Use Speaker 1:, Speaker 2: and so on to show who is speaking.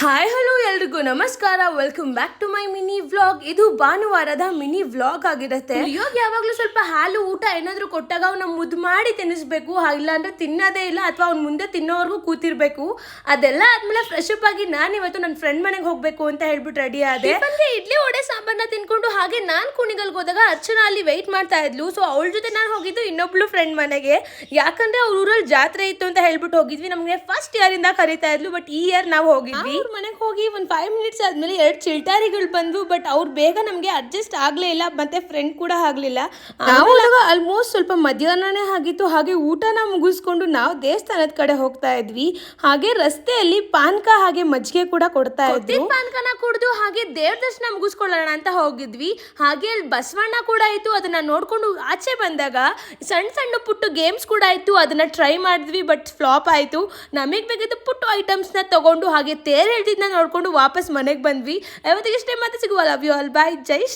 Speaker 1: Hi hello ಎಲ್ರಿಗೂ ನಮಸ್ಕಾರ. Welcome back to my mini vlog. ಇದು ಭಾನುವಾರದ ಮಿನಿ ವ್ಲಾಗ್ ಆಗಿರುತ್ತೆ. ಇವಾಗ ಯಾವಾಗಲೂ ಸ್ವಲ್ಪ ಹಾಲು ಊಟ ಏನಾದರೂ ಕೊಟ್ಟಾಗ ಅವನ್ನ ಮುದ್ದು ಮಾಡಿ ತಿನ್ನಿಸ್ಬೇಕು, ಇಲ್ಲ ಅಂದ್ರೆ ತಿನ್ನೋದೇ ಇಲ್ಲ, ಅಥವಾ ಅವ್ನ ಮುಂದೆ ತಿನ್ನೋವರೆಗೂ ಕೂತಿರ್ಬೇಕು. ಅದೆಲ್ಲ ಆದ್ಮೇಲೆ ಫ್ರೆಶ್ ಅಪ್ ಆಗಿ ನಾನು ಇವತ್ತು ನನ್ನ ಫ್ರೆಂಡ್ ಮನೆಗೆ ಹೋಗ್ಬೇಕು ಅಂತ ಹೇಳ್ಬಿಟ್ಟು ರೆಡಿ ಆದೆ. ಇಡ್ಲಿ ವಡೆ ಸಾಂಬಾರ್ನ ತಿನ್ಕೊಂಡು ಹಾಗೆ ನಾನು ಕುಣಿಗಲ್ಗೆ ಹೋದಾಗ ಅರ್ಚನಾ ಅಲ್ಲಿ ವೆಯ್ಟ್ ಮಾಡ್ತಾ ಇದ್ಲು. ಸೊ ಅವಳ ಜೊತೆ ನಾನು ಹೋಗಿದ್ದು ಇನ್ನೊಬ್ಳು ಫ್ರೆಂಡ್ ಮನೆಗೆ. ಯಾಕಂದ್ರೆ ಅವ್ರ ಊರಲ್ಲಿ ಜಾತ್ರೆ ಇತ್ತು ಅಂತ ಹೇಳ್ಬಿಟ್ಟು ಹೋಗಿದ್ವಿ. ನಮಗೆ ಫಸ್ಟ್ ಇಯರ್ ಇಂದ ಕರೀತಾ ಇದ್ಲು, ಬಟ್ ಈ ಇಯರ್ ನಾವು ಹೋಗಿದ್ವಿ. ಮನೆಗೆ ಹೋಗಿ ಒಂದು 5 ಮಿನಿಟ್ಸ್ ಆದ್ಮೇಲೆ 2 ಚಿಲ್ಟಾರಿಗಳು ಬಂದ್ವು. ಬಟ್ ಅವ್ರು ಬೇಗ ನಮಗೆ ಅಡ್ಜಸ್ಟ್ ಆಗ್ಲೇ ಇಲ್ಲ, ಮತ್ತೆ ಫ್ರೆಂಡ್ ಕೂಡ ಆಗ್ಲಿಲ್ಲ. ನಾವು ಆಲ್ಮೋಸ್ಟ್ ಸ್ವಲ್ಪ ಮಧ್ಯಾಹ್ನನೇ ಆಗಿತ್ತು. ಹಾಗೆ ಊಟನ ಮುಗಿಸ್ಕೊಂಡು ನಾವು ದೇವಸ್ಥಾನದ ಕಡೆ ಹೋಗ್ತಾ ಇದ್ವಿ. ಹಾಗೆ ರಸ್ತೆಯಲ್ಲಿ ಪಾನಕ ಹಾಗೆ ಮಜ್ಜಿಗೆ ಕೂಡ ಕೊಡ್ತಾ ಇದ್ವಿ. ಪಾನಕನ ಕುಡಿದು ಹಾಗೆ ದೇವ್ರ ದರ್ಶನ ಮುಗಿಸ್ಕೊಳ್ಳೋಣ ಅಂತ ಹೋಗಿದ್ವಿ. ಹಾಗೆ ಅಲ್ಲಿ ಬಸವಣ್ಣ ಕೂಡ ಇತ್ತು. ಅದನ್ನ ನೋಡ್ಕೊಂಡು ಆಚೆ ಬಂದಾಗ ಸಣ್ಣ ಸಣ್ಣ ಪುಟ್ಟು ಗೇಮ್ಸ್ ಕೂಡ ಇತ್ತು. ಅದನ್ನ ಟ್ರೈ ಮಾಡಿದ್ವಿ, ಬಟ್ ಫ್ಲಾಪ್ ಆಯ್ತು. ನಮಗೆ ಬೇಕಿದ್ದು ಪುಟ್ಟು ಐಟಮ್ಸ್ ನ ತಗೊಂಡು ಹಾಗೆ ತೇರ್ ಹೇಳ್ತಿದ್ನ ನೋಡ್ಕೊಂಡು ವಾಪಸ್ ಮನೆಗೆ ಬಂದ್ವಿ. ಯಾವತ್ತಿಗೆ ಇಷ್ಟೇ, ಮತ್ತೆ ಸಿಗುವ. Love you all, bye, Jai